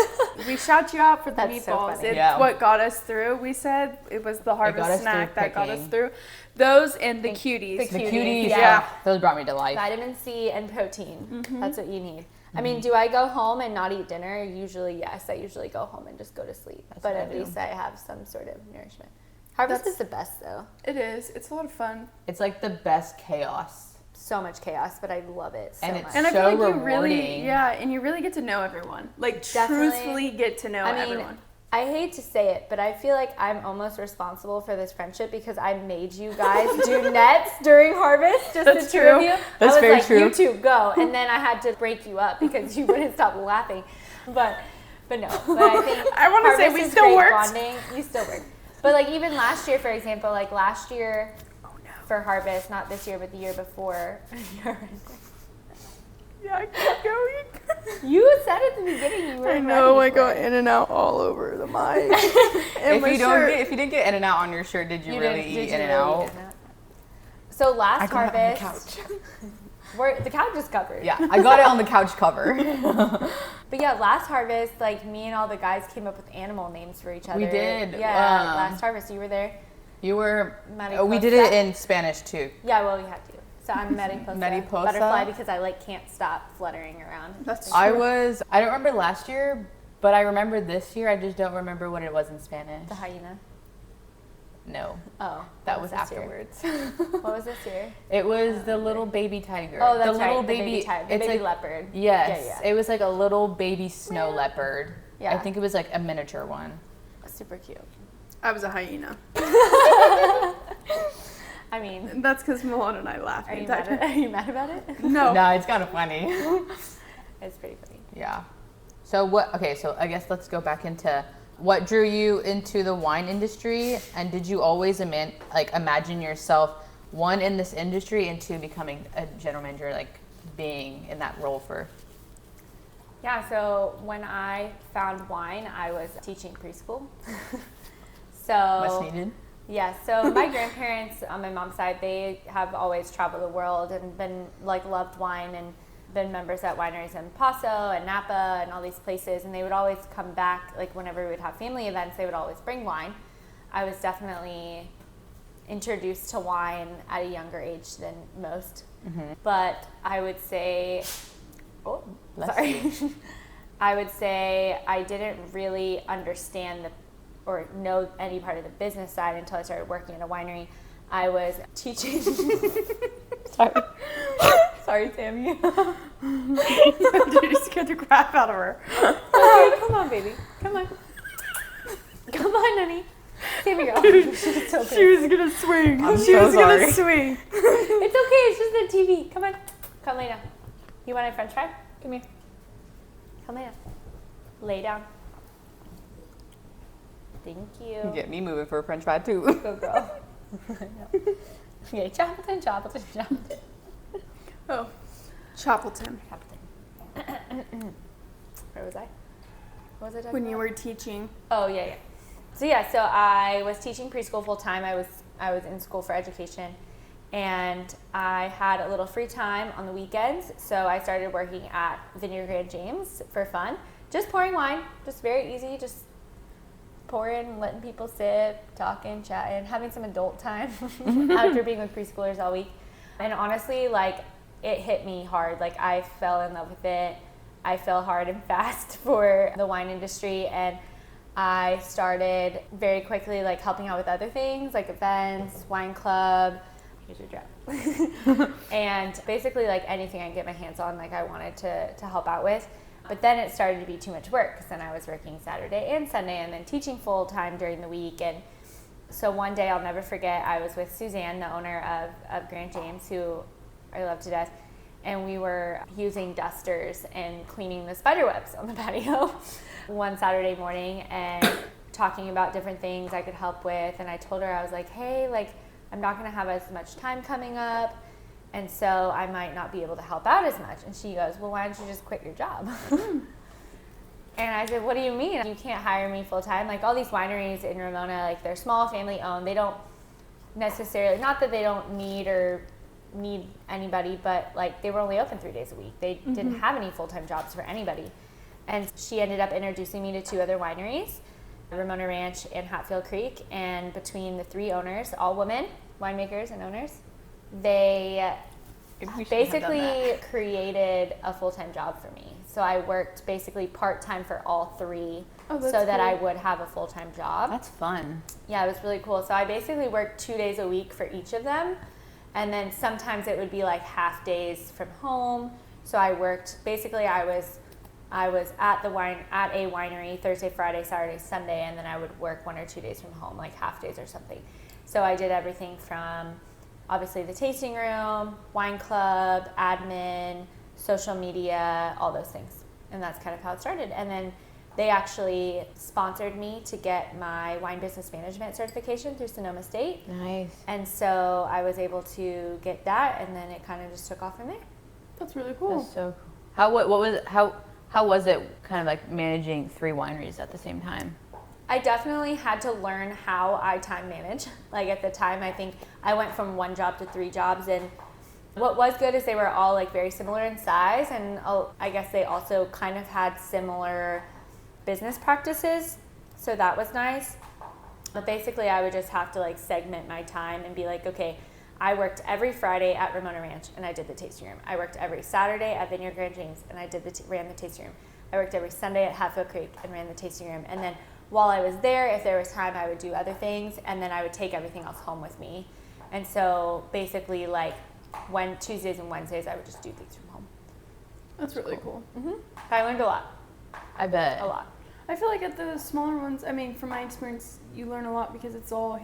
Speaker 1: We shout you out for the
Speaker 3: That's so
Speaker 1: meatballs.
Speaker 3: funny.
Speaker 1: It's what got us through. We said it was the harvest snack that got us through. Those and the cuties.
Speaker 2: The cuties,
Speaker 3: yeah.
Speaker 2: Those brought me to life.
Speaker 3: Vitamin C and protein. That's what you need. I mean, do I go home and not eat dinner? Usually, yes. I usually go home and just go to sleep. But at least I have some sort of nourishment. Harvest is the best, though.
Speaker 1: It is. It's a lot of fun.
Speaker 2: It's like the best chaos.
Speaker 3: So much chaos, but I love it so much.
Speaker 1: And I
Speaker 2: so
Speaker 1: feel like
Speaker 2: rewarding.
Speaker 1: you really get to know everyone. Like,
Speaker 3: Definitely.
Speaker 1: truthfully get to know everyone.
Speaker 3: I hate to say it, but I feel like I'm almost responsible for this friendship, because I made you guys do nets during harvest, just
Speaker 1: That's
Speaker 3: the two of
Speaker 1: true.
Speaker 3: you.
Speaker 2: That's
Speaker 3: I was
Speaker 2: very
Speaker 3: like,
Speaker 2: true.
Speaker 3: you two go, and then I had to break you up because you wouldn't stop laughing. But no. But I think
Speaker 1: I wanna say
Speaker 3: harvest
Speaker 1: we
Speaker 3: is
Speaker 1: still
Speaker 3: great
Speaker 1: worked.
Speaker 3: bonding. We still work. But like even last year, for example, like last year for harvest, not this year, but the year before.
Speaker 1: Yeah, I keep going.
Speaker 3: You said at the beginning you were
Speaker 1: I know, I
Speaker 3: ready for
Speaker 1: go
Speaker 3: it.
Speaker 1: in and out all over the mic. And
Speaker 2: If you didn't get In and Out on your shirt, did you really eat In and Out?
Speaker 3: So last harvest, the couch is covered.
Speaker 2: Yeah, I got it on the couch cover.
Speaker 3: But yeah, last harvest, like me and all the guys came up with animal names for each other.
Speaker 2: We did.
Speaker 3: Yeah, last harvest, you were there.
Speaker 2: You were.
Speaker 3: Mariposa.
Speaker 2: We did it in Spanish too.
Speaker 3: Yeah, well, we had to. So I'm Mariposa.
Speaker 2: Mariposa.
Speaker 3: Butterfly, because I like can't stop fluttering around.
Speaker 1: That's
Speaker 2: I don't remember last year, but I remember this year. I just don't remember what it was in Spanish.
Speaker 3: The hyena.
Speaker 2: No.
Speaker 3: Oh,
Speaker 2: That
Speaker 3: what
Speaker 2: was
Speaker 3: this year?
Speaker 2: afterwards.
Speaker 3: What was this year?
Speaker 2: It was the little baby tiger.
Speaker 3: Oh, that's
Speaker 2: the
Speaker 3: right.
Speaker 2: little
Speaker 3: The baby tiger. The
Speaker 2: it's
Speaker 3: baby
Speaker 2: like,
Speaker 3: leopard.
Speaker 2: Yes.
Speaker 3: Yeah.
Speaker 2: It was like a little baby snow leopard.
Speaker 3: Yeah.
Speaker 2: I think it was like a miniature one.
Speaker 3: Super cute.
Speaker 1: I was a hyena.
Speaker 3: I mean,
Speaker 1: That's because Malone and I laughed.
Speaker 3: are you mad about it?
Speaker 1: No.
Speaker 2: No, it's kind of funny.
Speaker 3: It's pretty funny.
Speaker 2: Yeah. So so I guess let's go back into what drew you into the wine industry, and did you always imagine yourself, one, in this industry, and two, becoming a general manager, like being in that role for?
Speaker 3: Yeah, so when I found wine, I was teaching preschool.
Speaker 2: What's needed?
Speaker 3: Yeah, so my grandparents on my mom's side, they have always traveled the world and been loved wine and been members at wineries in Paso and Napa and all these places, and they would always come back, whenever we would have family events, they would always bring wine. I was definitely introduced to wine at a younger age than most, but I would say, I would say I didn't really understand or know any part of the business side until I started working at a winery. I was teaching. Sorry, Sammy.
Speaker 1: You scared the crap out of her.
Speaker 3: Okay, come on, baby. Come on, honey. Sammy, girl.
Speaker 1: She was gonna swing.
Speaker 2: I'm
Speaker 1: She
Speaker 2: so
Speaker 1: was
Speaker 2: sorry.
Speaker 1: gonna swing.
Speaker 3: It's okay. It's just the TV. Come on. Come lay down. You want a French fry? Come here. Come lay down. Lay down. Thank you.
Speaker 2: You get me moving for a French fry too.
Speaker 3: Go, girl. Okay, Choppleton.
Speaker 1: Oh, Choppleton.
Speaker 3: Where was I? What was I talking
Speaker 1: When
Speaker 3: about?
Speaker 1: you were teaching.
Speaker 3: Oh, yeah. So I was teaching preschool full time. I was in school for education, and I had a little free time on the weekends. So I started working at Vineyard Grand James for fun, just pouring wine, just very easy, just pouring, letting people sip, talking, chatting, having some adult time after being with preschoolers all week. And honestly, it hit me hard. I fell in love with it. I fell hard and fast for the wine industry, and I started very quickly helping out with other things like events, wine club. Here's your drop. And basically anything I could get my hands on, I wanted to help out with. But then it started to be too much work, because then I was working Saturday and Sunday and then teaching full time during the week. And so one day, I'll never forget, I was with Suzanne, the owner of Grand James, who I love to death, and we were using dusters and cleaning the spider webs on the patio one Saturday morning and talking about different things I could help with. And I told her, I was like, hey, I'm not going to have as much time coming up, and so I might not be able to help out as much. And she goes, well, why don't you just quit your job? And I said, what do you mean? You can't hire me full time? All these wineries in Ramona, they're small, family owned. They don't necessarily, not that they don't need anybody, but they were only open 3 days a week. They didn't have any full-time jobs for anybody. And she ended up introducing me to two other wineries, Ramona Ranch and Hatfield Creek. And between the three owners, all women, winemakers and owners, they basically created a full-time job for me. So I worked basically part-time for all three, so that I would have a full-time job.
Speaker 2: That's fun.
Speaker 3: Yeah, it was really cool. So I basically worked 2 days a week for each of them. And then sometimes it would be half days from home. So I worked, basically I was at a winery Thursday, Friday, Saturday, Sunday, and then I would work 1 or 2 days from home, half days or something. So I did everything from obviously the tasting room, wine club, admin, social media, all those things. And that's kind of how it started. And then they actually sponsored me to get my wine business management certification through Sonoma State.
Speaker 2: Nice.
Speaker 3: And so I was able to get that, and then it kind of just took off from there.
Speaker 1: That's really cool.
Speaker 2: That's so cool. How was it kind of managing 3 wineries at the same time?
Speaker 3: I definitely had to learn how I time manage. At the time, I think I went from 1 job to 3 jobs, and what was good is they were all very similar in size, and I guess they also kind of had similar business practices, so that was nice. But basically I would just have to segment my time and be okay, I worked every Friday at Ramona Ranch and I did the tasting room. I worked every Saturday at Vineyard Grand James and I ran the tasting room. I worked every Sunday at Hatfield Creek and ran the tasting room. And then while I was there, if there was time, I would do other things, and then I would take everything else home with me. And so basically when Tuesdays and Wednesdays, I would just do things from home.
Speaker 1: That's really cool.
Speaker 3: I learned a lot.
Speaker 2: I bet.
Speaker 3: A lot.
Speaker 1: I feel like at the smaller ones, I mean, from my experience, you learn a lot because it's all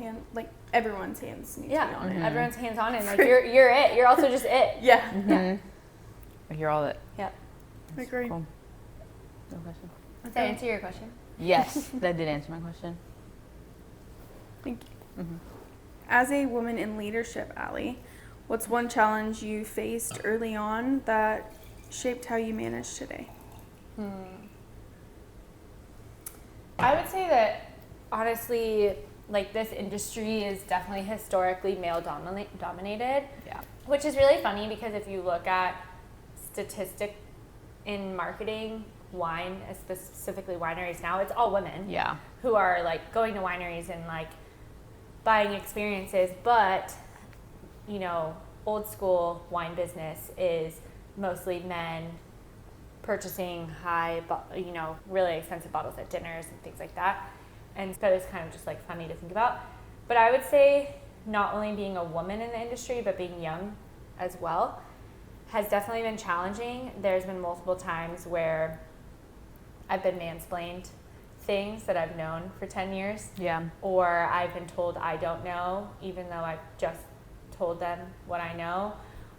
Speaker 1: everyone's hands need to be on it.
Speaker 3: Everyone's hands on it. Like you're it. You're also just it.
Speaker 1: Yeah.
Speaker 2: Mm-hmm. You're all it.
Speaker 3: Yep.
Speaker 1: I agree.
Speaker 2: Cool. No question.
Speaker 3: Does that answer your question?
Speaker 2: Yes, that did answer my question.
Speaker 1: Thank you. Mm-hmm. As a woman in leadership, Allie, what's one challenge you faced early on that shaped how you manage today?
Speaker 3: I would say that, honestly, like this industry is definitely historically male dominated.
Speaker 2: Yeah.
Speaker 3: Which is really funny because if you look at statistic in marketing, wine, specifically wineries now, it's all women.
Speaker 2: Yeah.
Speaker 3: Who are like going to wineries and like buying experiences, but you know, old school wine business is mostly men purchasing really expensive bottles at dinners and things like that. And so it's kind of just like funny to think about. But I would say not only being a woman in the industry, but being young as well has definitely been challenging. There's been multiple times where I've been mansplained things that I've known for 10 years.
Speaker 2: Yeah.
Speaker 3: Or I've been told I don't know, even though I've just told them what I know.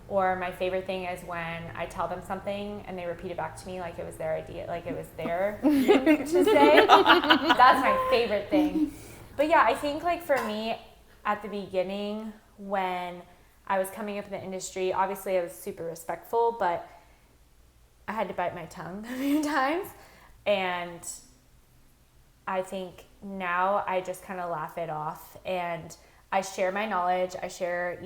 Speaker 3: Or my favorite thing is when I tell them something and they repeat it back to me like it was their idea, like it was their thing to say. That's my favorite thing. But yeah, I think like for me at the beginning when I was coming up in the industry, obviously I was super respectful, but I had to bite my tongue a few times. And I think now I just kind of laugh it off and I share my knowledge. I share,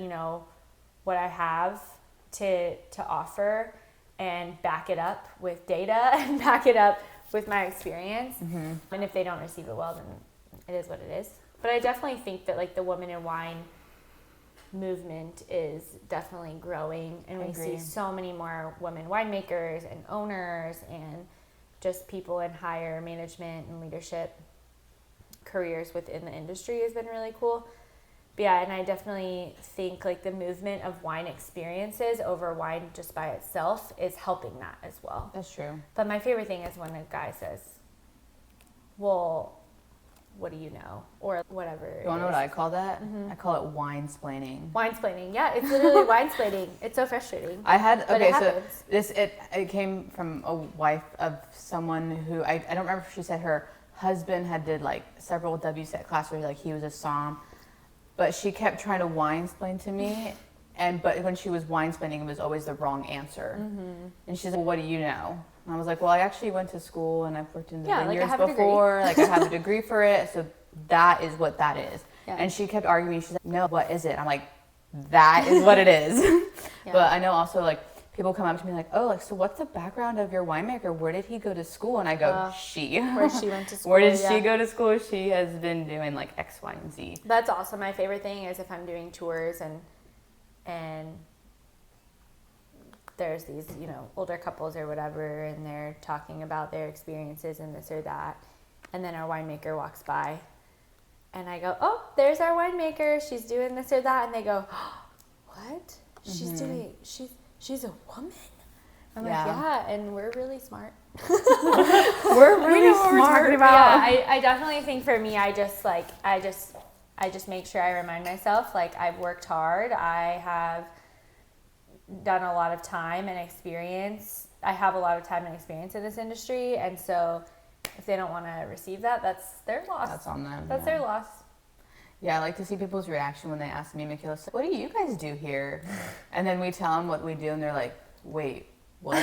Speaker 3: what I have to offer and back it up with data and back it up with my experience. Mm-hmm. And if they don't receive it well, then it is what it is. But I definitely think that like the women in wine movement is definitely growing, and we see so many more women winemakers and owners and just people in higher management and leadership careers within the industry has been really cool. But yeah, and I definitely think like the movement of wine experiences over wine just by itself is helping that as well.
Speaker 2: That's true.
Speaker 3: But my favorite thing is when a guy says, well, what do you know? Or whatever.
Speaker 2: You want to know what I call that? Mm-hmm. I call it wine-splaining.
Speaker 3: Wine-splaining, yeah. It's literally wine-splaining. It's so frustrating.
Speaker 2: It came from a wife of someone who, I don't remember if she said her husband did like several WSET classes where like he was a somm, but she kept trying to wine-splain to me, but when she was wine-splaining, it was always the wrong answer. Mm-hmm. And she said, well, what do you know? And I was like, well, I actually went to school and I've worked in the vineyards before. Like I have a degree for it. So that is what that is. Yeah. And she kept arguing. She's like, no, what is it? I'm like, that is what it is. Yeah. But I know also like people come up to me like, oh, like, so what's the background of your winemaker? Where did he go to school? And I go, she.
Speaker 3: Where she went to school.
Speaker 2: Where did she go to school? She has been doing like X, Y, and Z.
Speaker 3: That's awesome. My favorite thing is if I'm doing tours and there's these, older couples or whatever, and they're talking about their experiences and this or that. And then our winemaker walks by and I go, oh, there's our winemaker. She's doing this or that. And they go, oh, what? She's doing, she's a woman? I'm like, yeah, and we're really smart.
Speaker 2: We're really
Speaker 1: we know what
Speaker 2: smart.
Speaker 1: We're talking about.
Speaker 3: Yeah, I definitely think for me, I just make sure I remind myself, like, I've worked hard. I have done a lot of time and experience. I have a lot of time and experience in this industry, and so if they don't want to receive that, that's their loss.
Speaker 2: That's on them.
Speaker 3: That's their loss.
Speaker 2: Yeah, I like to see people's reaction when they ask me, Michaela, so what do you guys do here? And then we tell them what we do, and they're like, wait, what?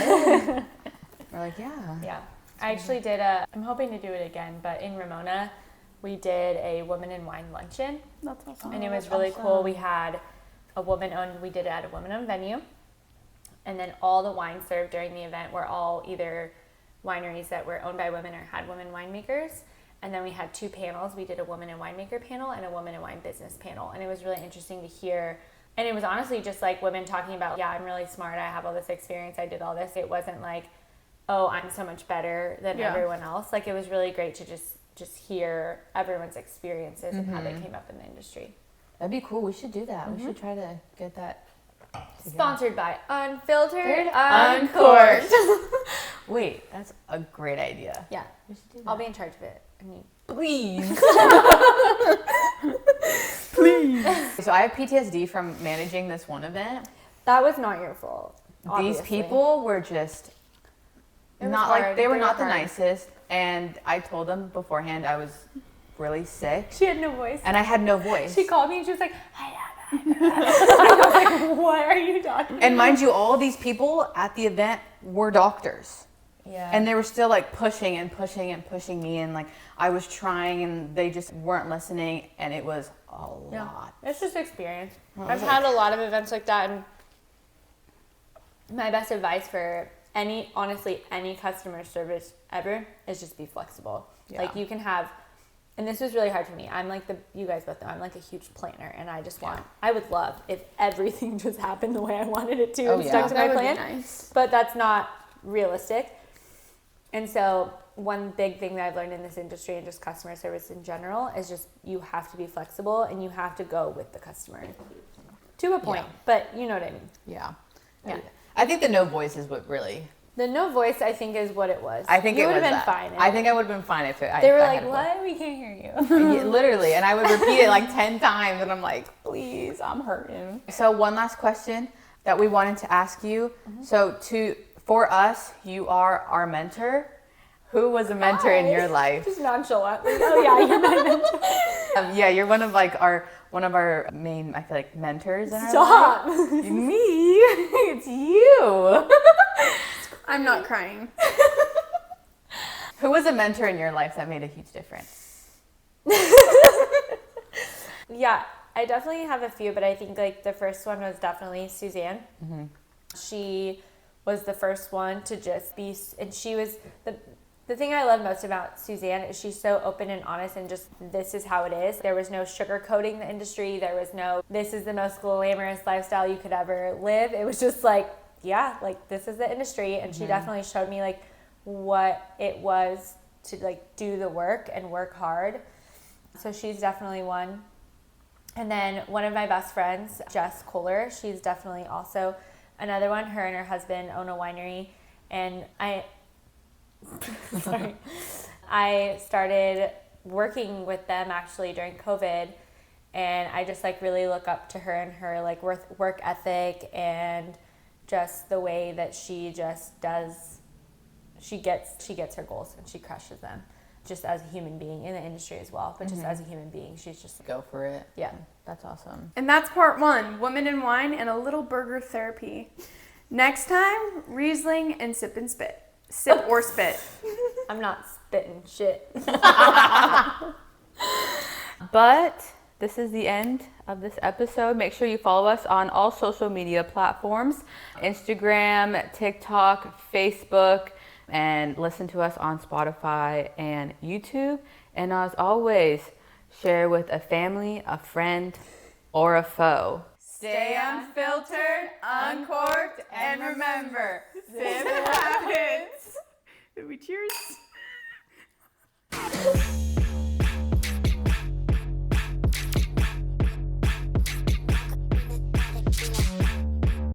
Speaker 2: We're like, yeah.
Speaker 3: Yeah. I actually did I'm hoping to do it again, but in Ramona, we did a woman in wine luncheon.
Speaker 1: That's awesome.
Speaker 3: And it was really cool. We had we did it at a woman-owned venue. And then all the wines served during the event were all either wineries that were owned by women or had women winemakers. And then we had 2 panels. We did a woman and winemaker panel and a woman and wine business panel. And it was really interesting to hear. And it was honestly just like women talking about, yeah, I'm really smart. I have all this experience. I did all this. It wasn't like, oh, I'm so much better than everyone else. Like, it was really great to just hear everyone's experiences and how they came up in the industry.
Speaker 2: That'd be cool. We should do that. We should try to get that together.
Speaker 3: Sponsored by Unfiltered, Uncorked.
Speaker 2: Wait, that's a great idea.
Speaker 3: Yeah.
Speaker 2: We should do that.
Speaker 3: I'll be in charge of it. I mean,
Speaker 2: Please. Please. So I have PTSD from managing this one event.
Speaker 3: that was not your fault. Obviously.
Speaker 2: These people were just
Speaker 3: It was
Speaker 2: not
Speaker 3: hard.
Speaker 2: like, they were not the
Speaker 3: hard.
Speaker 2: nicest. And I told them beforehand I was really sick.
Speaker 3: She had no voice.
Speaker 2: And I had no voice.
Speaker 3: She called me and she was like, I was like, what are you talking about?
Speaker 2: And mind you, all these people at the event were doctors.
Speaker 3: Yeah.
Speaker 2: And they were still like pushing and pushing and pushing me. And like I was trying and they just weren't listening. And it was a lot.
Speaker 3: It's just experience.
Speaker 2: Well,
Speaker 3: I've had a lot of events like that. And my best advice for honestly, any customer service ever is just be flexible.
Speaker 2: Yeah.
Speaker 3: Like you can have, and this was really hard for me. I'm like you guys both know, I'm like a huge planner and I just I would love if everything just happened the way I wanted it to and stuck to my
Speaker 1: That would
Speaker 3: plan.
Speaker 1: be nice.
Speaker 3: But that's not realistic. And so one big thing that I've learned in this industry and just customer service in general is just you have to be flexible and you have to go with the customer to a point.
Speaker 2: Yeah.
Speaker 3: But you know what I mean.
Speaker 2: Yeah.
Speaker 3: Yeah.
Speaker 2: I think the no voice is what really.
Speaker 3: The no voice, I think, is what it was.
Speaker 2: I think
Speaker 3: you
Speaker 2: it
Speaker 3: would
Speaker 2: was
Speaker 3: have been
Speaker 2: that.
Speaker 3: fine.
Speaker 2: I think I would have been fine if it.
Speaker 3: They were
Speaker 2: I
Speaker 3: like,
Speaker 2: had a
Speaker 3: "What? We can't hear you."
Speaker 2: voice. Yeah, literally, and I would repeat it like 10 times, and I'm like, please, I'm hurting. So one last question that we wanted to ask you. So for us, you are our mentor. Who was a mentor in your life?
Speaker 3: Just nonchalantly. Oh yeah, you're my mentor.
Speaker 2: Yeah, you're one of our main, I feel like, mentors in our
Speaker 3: Stop.
Speaker 2: life. Me, it's you.
Speaker 1: I'm not crying.
Speaker 2: Who was a mentor in your life that made a huge difference?
Speaker 3: Yeah, I definitely have a few, but I think like the first one was definitely Suzanne.
Speaker 2: Mm-hmm.
Speaker 3: She was the first one to just be, and she was the thing I love most about Suzanne is she's so open and honest and just this is how it is. There was no sugarcoating the industry. There was no this is the most glamorous lifestyle you could ever live. It was just like, yeah, like this is the industry. And she definitely showed me like what it was to like do the work and work hard. So she's definitely one. And then one of my best friends, Jess Kohler, she's definitely also another one. Her and her husband own a winery. And I started working with them actually during COVID, and I just like really look up to her and her like work ethic and just the way that she just does. She gets her goals and she crushes them, just as a human being in the industry as well. But just as a human being, she's just
Speaker 2: Go for it.
Speaker 3: yeah.
Speaker 2: That's awesome.
Speaker 1: And that's part 1, women in wine and a little burger therapy. Next time, Riesling and sip and spit. Sip or spit.
Speaker 3: I'm not spitting shit.
Speaker 2: But this is the end of this episode. Make sure you follow us on all social media platforms, Instagram, TikTok, Facebook, and listen to us on Spotify and YouTube. And as always, share with a family, a friend, or a foe. Stay unfiltered, uncorked, and remember, sip happy.